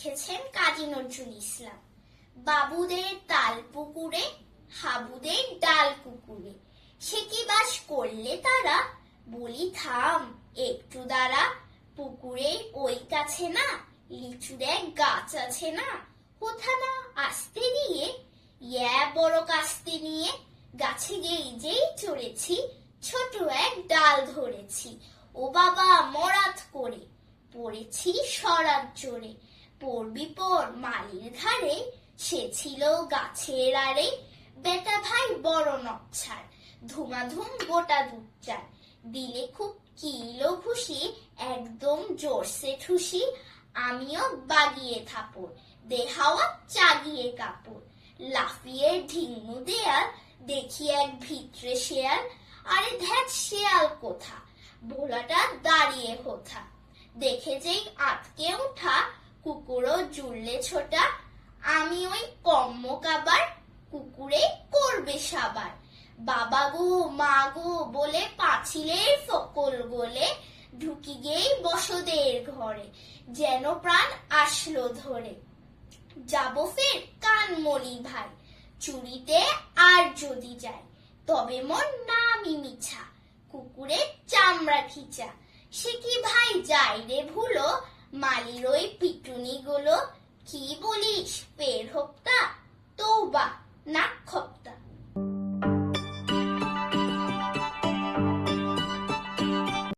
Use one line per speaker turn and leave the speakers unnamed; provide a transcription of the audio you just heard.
লিখেছেন কাজী নজরুল ইসলাম। বাবুদের তাল পুকুরে, হাবুদের ডাল কুকুরে, সে কি বাস করলে তারা, বলি থাম একটু দাঁড়া। পুকুরে ওই কাছে না লিচুর এক গাছ আছে না, কোথা না আসতে দিয়ে বড় কাস্তে নিয়ে গাছে যেই চড়েছি, ছোট এক ডাল ধরেছি। ও বাবা মরাত করে পড়েছি সরাত জোরে, পড়বি পর মালির ধারে, সে ছিল গাছের আড়ে। বেটা ভাই বড় নকছাড়, ধুমাধুম গোটা দুধ চার, দিলে খুব কিলো ঘুষি, একদম জোরসে ঠুসি। আমিও বাগিয়ে থাপড়, দে হাওয়া চাগিয়ে কাপড়। লাফিয়ে ঢিঙ্গু দেয়াল, দেখি এক ভিতরে শেয়াল। আরে ধ্যাত শেয়াল কোথা, ভোলাটা দাঁড়িয়ে হোথা। দেখে যেই আটকে উঠা, কুকুরও জুড়লে ছোটা। আমি ওই কম্ম কাবার, কুকুরে করবে সাবার। বাবা গো মা গো বলে পাঁচিলের ফকল গলে, ঢুকি গেই বসদের ঘরে, যেন প্রাণ আসলো ধরে। যাবো ফের কানমলি ভাই, চুরিতে আর যদি যাই, তবে মন নামি মিছা, কুকুরের চামড়া খিচা। সে কি ভাই যাই রে ভুলো, মালির ওই পিটুনি গুলো। কি বলিস ফের হোক্তা, তৌবা নাক খপ্তা।